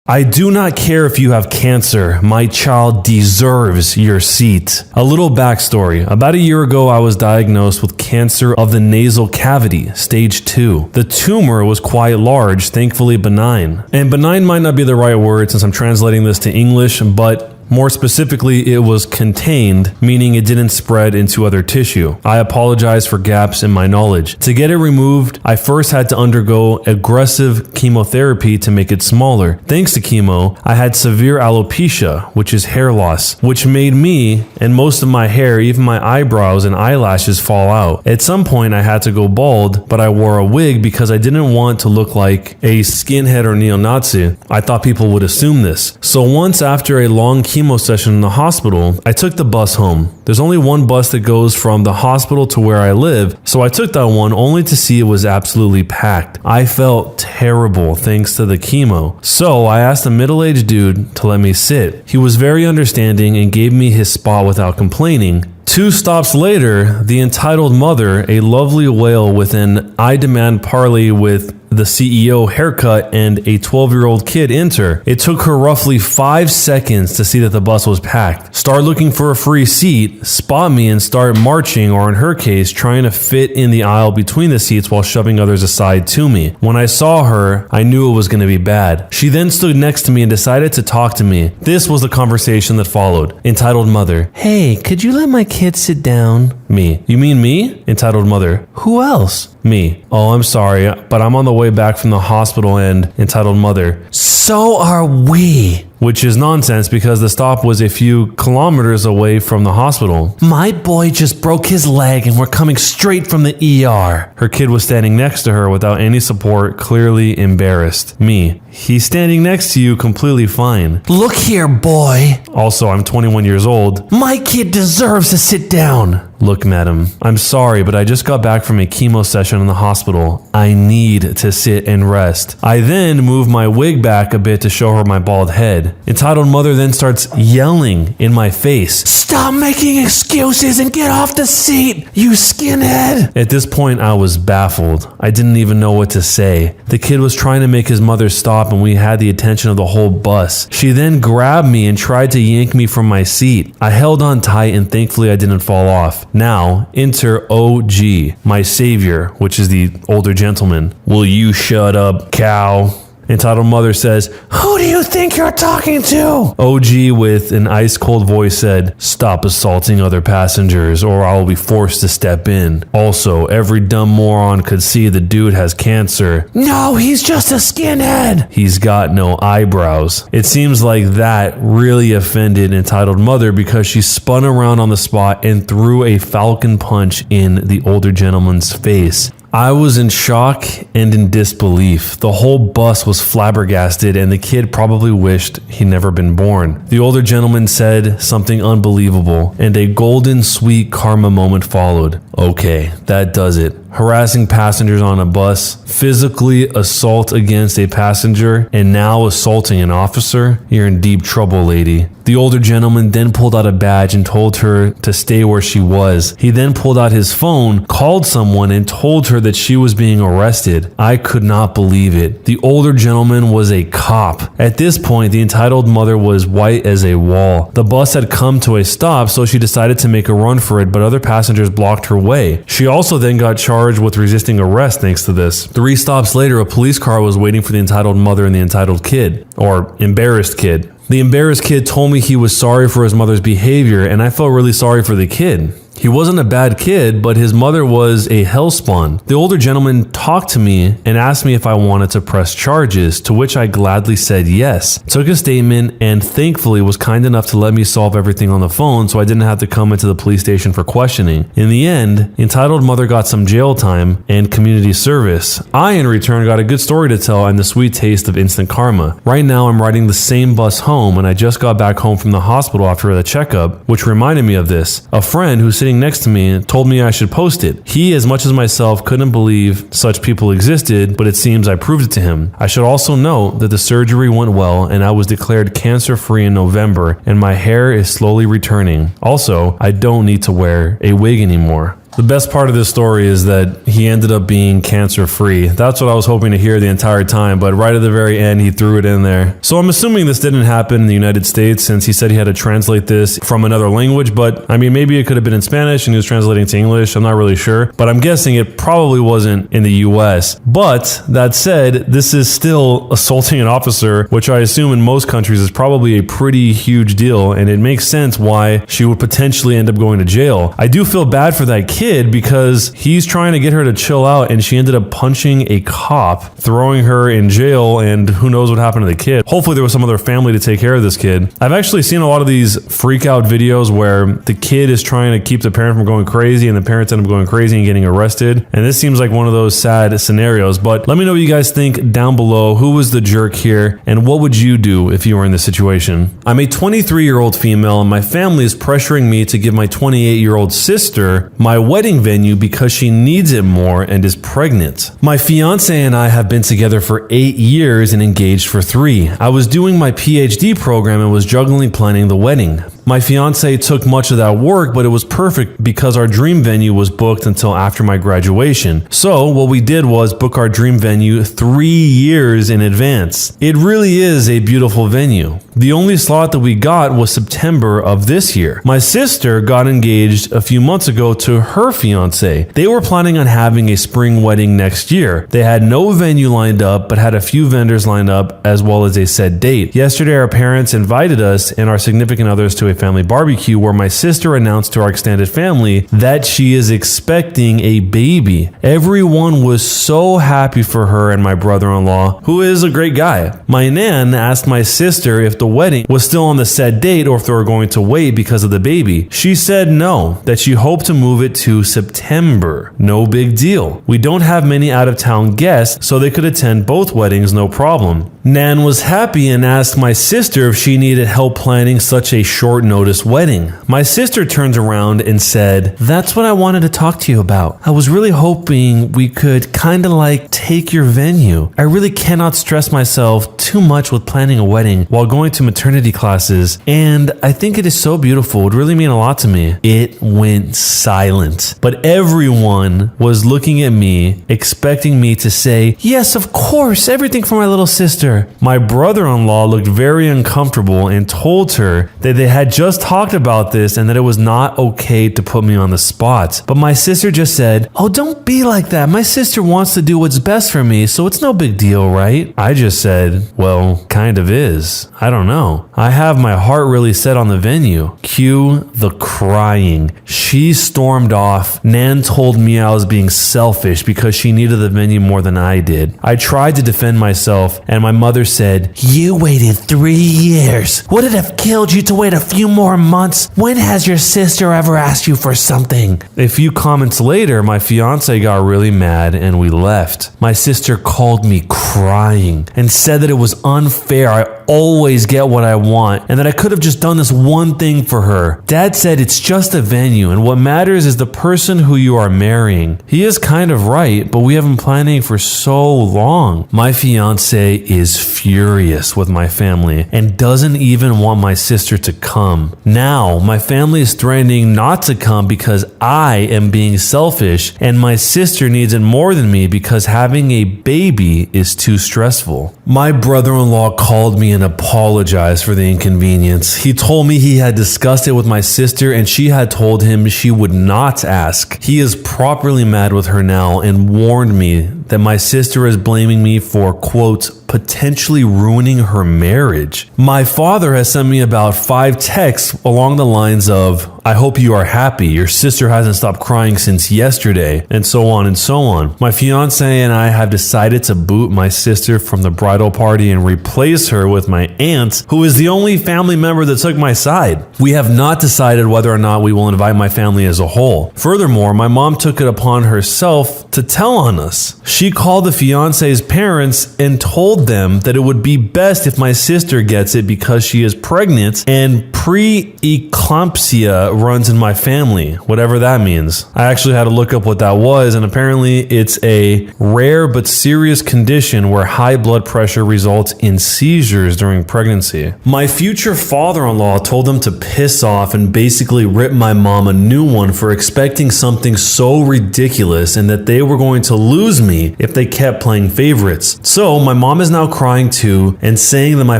I do not care if you have cancer. My child deserves your seat. A little backstory. About a year ago, I was diagnosed with cancer of the nasal cavity, stage 2. The tumor was quite large, thankfully benign. And benign might not be the right word since I'm translating this to English, but more specifically, it was contained, meaning it didn't spread into other tissue. I apologize for gaps in my knowledge. To get it removed, I first had to undergo aggressive chemotherapy to make it smaller. Thanks to chemo, I had severe alopecia, which is hair loss, which made me and most of my hair, even my eyebrows and eyelashes, fall out. At some point, I had to go bald, but I wore a wig because I didn't want to look like a skinhead or neo-Nazi. I thought people would assume this. So once after a long chemo session in the hospital, I took the bus home. There's only one bus that goes from the hospital to where I live, so I took that one only to see it was absolutely packed. I felt terrible thanks to the chemo. So I asked a middle-aged dude to let me sit. He was very understanding and gave me his spot without complaining. 2 stops later, the entitled mother, a lovely whale with an I demand parley with the CEO haircut and a 12-year-old kid enter. It took her roughly 5 seconds to see that the bus was packed, start looking for a free seat, spot me and start marching, or in her case, trying to fit in the aisle between the seats while shoving others aside to me. When I saw her, I knew it was going to be bad. She then stood next to me and decided to talk to me. This was the conversation that followed. Entitled mother: "Hey, could you let my kid sit down?" Me: "You mean me?" Entitled mother: "Who else?" Me: "Oh, I'm sorry, but I'm on the way back from the hospital." And entitled mother: "So are we." Which is nonsense because the stop was a few kilometers away from the hospital. "My boy just broke his leg and we're coming straight from the ER." Her kid was standing next to her without any support, clearly embarrassed. Me: "He's standing next to you completely fine." "Look here, boy." Also, I'm 21 years old. "My kid deserves to sit down." "Look, madam, I'm sorry, but I just got back from a chemo session in the hospital. I need to sit and rest." I then move my wig back a bit to show her my bald head. Entitled mother then starts yelling in my face, "Stop making excuses and get off the seat, you skinhead." At this point, I was baffled. I didn't even know what to say. The kid was trying to make his mother stop and we had the attention of the whole bus. She then grabbed me and tried to yank me from my seat. I held on tight and thankfully I didn't fall off. Now, enter OG, my savior, which is the older gentleman. "Will you shut up, cow?" Entitled mother says, "Who do you think you're talking to?" OG with an ice cold voice said, "Stop assaulting other passengers or I will be forced to step in. Also, every dumb moron could see the dude has cancer." "No, he's just a skinhead." "He's got no eyebrows." It seems like that really offended entitled mother because she spun around on the spot and threw a falcon punch in the older gentleman's face. I was in shock and in disbelief. The whole bus was flabbergasted and the kid probably wished he'd never been born. The older gentleman said something unbelievable and a golden sweet karma moment followed. Okay, that does it. Harassing passengers on a bus, physically assault against a passenger, and now assaulting an officer? You're in deep trouble, lady. The older gentleman then pulled out a badge and told her to stay where she was. He then pulled out his phone, called someone, and told her that she was being arrested. I could not believe it. The older gentleman was a cop. At this point, the entitled mother was white as a wall. The bus had come to a stop, so she decided to make a run for it, but other passengers blocked her way. She also then got charged with resisting arrest thanks to this. 3 stops later, a police car was waiting for the entitled mother and the entitled kid, or embarrassed kid. The embarrassed kid told me he was sorry for his mother's behavior, and I felt really sorry for the kid. He wasn't a bad kid, but his mother was a hellspawn. The older gentleman talked to me and asked me if I wanted to press charges, to which I gladly said yes. Took a statement and thankfully was kind enough to let me solve everything on the phone so I didn't have to come into the police station for questioning. In the end, entitled mother got some jail time and community service. I, in return, got a good story to tell and the sweet taste of instant karma. Right now, I'm riding the same bus home and I just got back home from the hospital after the checkup, which reminded me of this. A friend who's sitting next to me told me I should post it. He, as much as myself, couldn't believe such people existed, but it seems I proved it to him. I should also note that the surgery went well and I was declared cancer-free in November and my hair is slowly returning. Also, I don't need to wear a wig anymore. The best part of this story is that he ended up being cancer-free. That's what I was hoping to hear the entire time, but right at the very end, he threw it in there. So I'm assuming this didn't happen in the United States since he said he had to translate this from another language, but I mean, maybe it could have been in Spanish and he was translating to English. I'm not really sure, but I'm guessing it probably wasn't in the US. But that said, this is still assaulting an officer, which I assume in most countries is probably a pretty huge deal, and it makes sense why she would potentially end up going to jail. I do feel bad for that kid because he's trying to get her to chill out and she ended up punching a cop, throwing her in jail, and who knows what happened to the kid. Hopefully there was some other family to take care of this kid. I've actually seen a lot of these freak out videos where the kid is trying to keep the parent from going crazy and the parents end up going crazy and getting arrested, and this seems like one of those sad scenarios. But let me know what you guys think down below. Who was the jerk here and what would you do if you were in this situation? I'm a 23-year-old female and my family is pressuring me to give my 28-year-old sister my wedding venue because she needs it more and is pregnant. My fiance and I have been together for 8 years and engaged for 3. I was doing my PhD program and was juggling planning the wedding. My fiance took much of that work, but it was perfect because our dream venue was booked until after my graduation. So what we did was book our dream venue 3 years in advance. It really is a beautiful venue. The only slot that we got was September of this year. My sister got engaged a few months ago to her fiance. They were planning on having a spring wedding next year. They had no venue lined up, but had a few vendors lined up as well as a set date. Yesterday, our parents invited us and our significant others to a family barbecue where my sister announced to our extended family that she is expecting a baby. Everyone was so happy for her and my brother-in-law, who is a great guy. My nan asked my sister if the wedding was still on the set date or if they were going to wait because of the baby. She said no, that she hoped to move it to September. No big deal. We don't have many out-of-town guests, so they could attend both weddings no problem. Nan was happy and asked my sister if she needed help planning such a short notice wedding. My sister turned around and said, "That's what I wanted to talk to you about. I was really hoping we could kind of like take your venue. I really cannot stress myself too much with planning a wedding while going to maternity classes, and I think it is so beautiful. It would really mean a lot to me." It went silent, but everyone was looking at me, expecting me to say, "Yes, of course, everything for my little sister." My brother-in-law looked very uncomfortable and told her that they had just talked about this and that it was not okay to put me on the spot. But my sister just said, "Oh, don't be like that. My sister wants to do what's best for me, so it's no big deal, right?" I just said, "Well, kind of is. I don't know. I have my heart really set on the venue." Cue the crying. She stormed off. Nan told me I was being selfish because she needed the venue more than I did. I tried to defend myself, and my mother said, "You waited 3 years. Would it have killed you to wait a few more months? When has your sister ever asked you for something?" A few comments later, my fiance got really mad and we left. My sister called me crying and said that it was unfair. I always get what I want and that I could have just done this one thing for her. Dad said it's just a venue and what matters is the person who you are marrying. He is kind of right, but we have been planning for so long. My fiance is furious with my family and doesn't even want my sister to come. Now, my family is threatening not to come because I am being selfish and my sister needs it more than me because having a baby is too stressful. My brother-in-law called me and apologized for the inconvenience. He told me he had discussed it with my sister and she had told him she would not ask. He is properly mad with her now and warned me that my sister is blaming me for, quote, potentially ruining her marriage. My father has sent me about 5 texts along the lines of, "I hope you are happy. Your sister hasn't stopped crying since yesterday," and so on and so on. My fiance and I have decided to boot my sister from the bridal party and replace her with my aunt, who is the only family member that took my side. We have not decided whether or not we will invite my family as a whole. Furthermore, my mom took it upon herself to tell on us. She called the fiance's parents and told them that it would be best if my sister gets it because she is pregnant and pre-eclampsia runs in my family, whatever that means. I actually had to look up what that was, and apparently it's a rare but serious condition where high blood pressure results in seizures during pregnancy. My future father-in-law told them to piss off and basically rip my mom a new one for expecting something so ridiculous and that they were going to lose me if they kept playing favorites. So my mom is now crying too and saying that my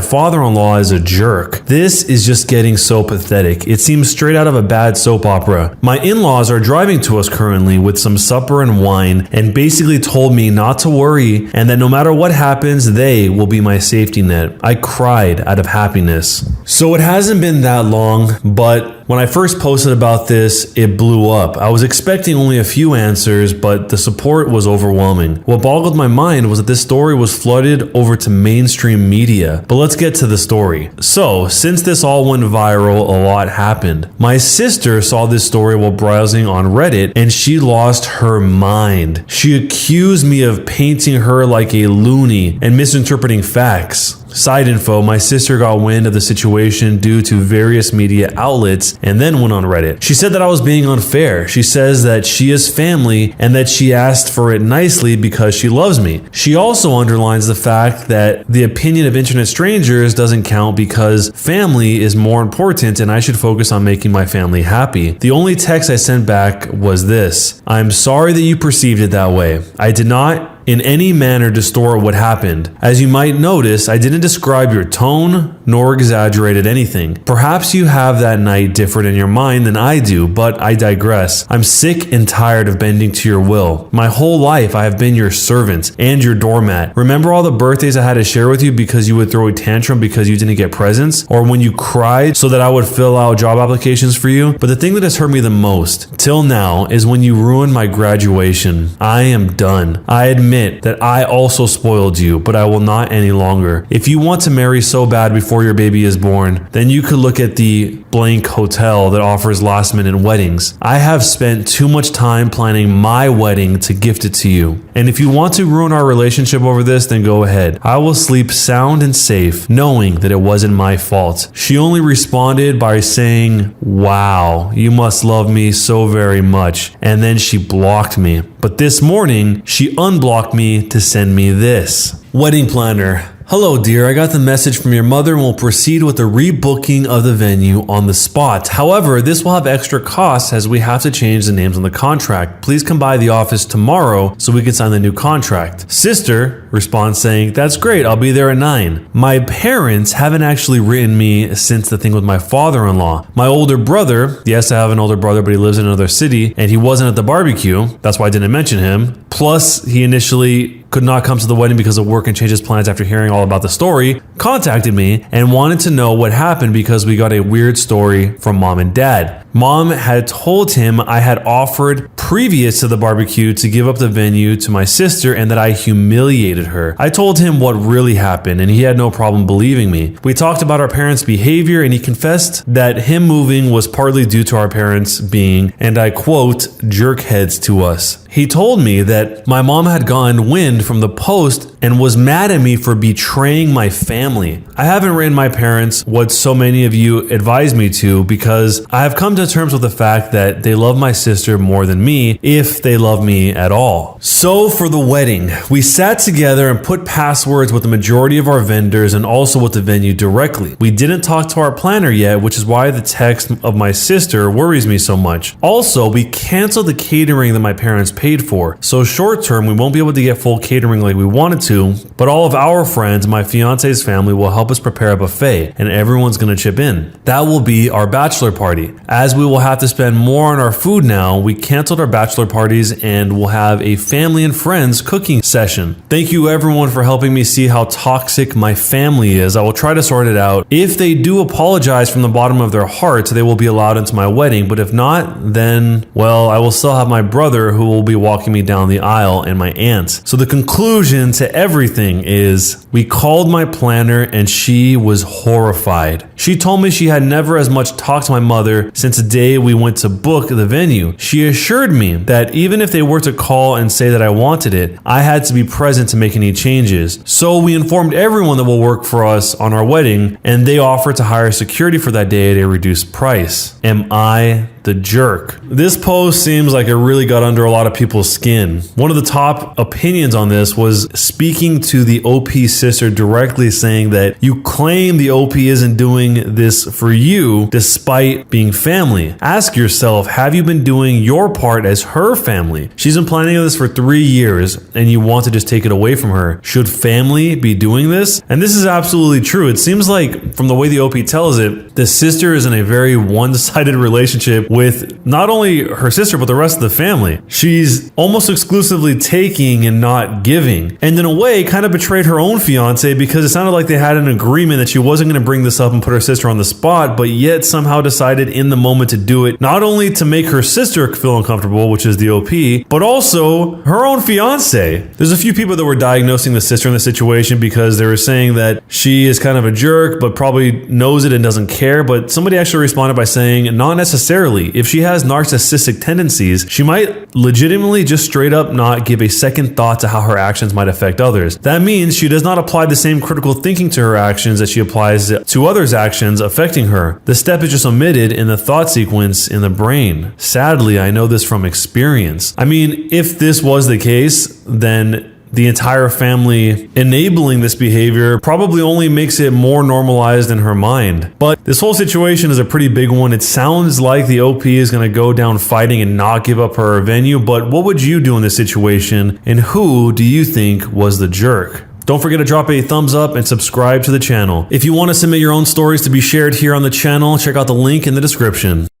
father-in-law is a jerk. This is just getting so pathetic. It seems straight out of a bad soap opera. My in-laws are driving to us currently with some supper and wine and basically told me not to worry and that no matter what happens, they will be my safety net. I cried out of happiness. So it hasn't been that long, but when I first posted about this, it blew up. I was expecting only a few answers, but the support was overwhelming. What boggled my mind was that this story was flooded over to mainstream media. But let's get to the story. So, since this all went viral, a lot happened. My sister saw this story while browsing on Reddit, and she lost her mind. She accused me of painting her like a loony and misinterpreting facts. Side info, my sister got wind of the situation due to various media outlets and then went on Reddit. She said that I was being unfair. She says that she is family and that she asked for it nicely because she loves me. She also underlines the fact that the opinion of internet strangers doesn't count because family is more important and I should focus on making my family happy. The only text I sent back was this: I'm sorry that you perceived it that way. I did not in any manner distort what happened. As you might notice, I didn't describe your tone nor exaggerated anything. Perhaps you have that night different in your mind than I do, but I digress. I'm sick and tired of bending to your will. My whole life I have been your servant and your doormat. Remember all the birthdays I had to share with you because you would throw a tantrum because you didn't get presents? Or when you cried so that I would fill out job applications for you? But the thing that has hurt me the most, till now, is when you ruined my graduation. I am done. I admit that I also spoiled you, but I will not any longer. If you want to marry so bad before your baby is born, then you could look at the blank hotel that offers last minute weddings. I have spent too much time planning my wedding to gift it to you. And if you want to ruin our relationship over this, then go ahead. I will sleep sound and safe, knowing that it wasn't my fault. She only responded by saying, wow, you must love me so very much. And then she blocked me. But this morning, she unblocked me to send me this. Wedding planner. Hello, dear. I got the message from your mother and will proceed with the rebooking of the venue on the spot. However, this will have extra costs as we have to change the names on the contract. Please come by the office tomorrow so we can sign the new contract. Sister responds saying, that's great. I'll be there at 9. My parents haven't actually written me since the thing with my father-in-law. My older brother, yes, I have an older brother, but he lives in another city and he wasn't at the barbecue. That's why I didn't mention him. Plus, he initially could not come to the wedding because of work and changed his plans after hearing all about the story, contacted me and wanted to know what happened because we got a weird story from mom and dad. Mom had told him I had offered previous to the barbecue to give up the venue to my sister and that I humiliated her. I told him what really happened and he had no problem believing me. We talked about our parents' behavior and he confessed that him moving was partly due to our parents being, and I quote, jerkheads to us. He told me that my mom had gotten wind from the post and was mad at me for betraying my family. I haven't written my parents what so many of you advised me to because I have come to terms with the fact that they love my sister more than me, if they love me at all. So for the wedding, we sat together and put passwords with the majority of our vendors and also with the venue directly. We didn't talk to our planner yet, which is why the text of my sister worries me so much. Also, we canceled the catering that my parents paid for. So short term, we won't be able to get full catering like we wanted to, but all of our friends, my fiance's family, will help us prepare a buffet and everyone's gonna chip in. That will be our bachelor party. As we will have to spend more on our food now, we canceled our bachelor parties and we'll have a family and friends cooking session. Thank you everyone for helping me see how toxic my family is. I will try to sort it out. If they do apologize from the bottom of their hearts, they will be allowed into my wedding, but if not, then, well, I will still have my brother who will be walking me down the aisle and my aunt. So the conclusion to everything is We called my planner and she was horrified. She told me she had never as much talked to my mother since the day we went to book the venue. She assured me that even if they were to call and say that I wanted it, I had to be present to make any changes. So we informed everyone that will work for us on our wedding, and they offered to hire security for that day at a reduced price. Am I the jerk? This post seems like it really got under a lot of people's skin. One of the top opinions on this was speaking to the OP's sister directly, saying that you claim the OP isn't doing this for you despite being family. Ask yourself, have you been doing your part as her family? She's been planning this for 3 years and you want to just take it away from her. Should family be doing this? And this is absolutely true. It seems like from the way the OP tells it, the sister is in a very one-sided relationship with not only her sister, but the rest of the family. She's almost exclusively taking and not giving. And in a way, kind of betrayed her own fiance, because it sounded like they had an agreement that she wasn't going to bring this up and put her sister on the spot, but yet somehow decided in the moment to do it, not only to make her sister feel uncomfortable, which is the OP, but also her own fiance. There's a few people that were diagnosing the sister in the situation because they were saying that she is kind of a jerk, but probably knows it and doesn't care. But somebody actually responded by saying, not necessarily. If she has narcissistic tendencies, she might legitimately just straight up not give a second thought to how her actions might affect others. That means she does not apply the same critical thinking to her actions that she applies to others' actions affecting her. The step is just omitted in the thought sequence in the brain. Sadly, I know this from experience. I mean, if this was the case, then the entire family enabling this behavior probably only makes it more normalized in her mind. But this whole situation is a pretty big one. It sounds like the OP is going to go down fighting and not give up her venue, but what would you do in this situation? And who do you think was the jerk? Don't forget to drop a thumbs up and subscribe to the channel. If you want to submit your own stories to be shared here on the channel, check out the link in the description.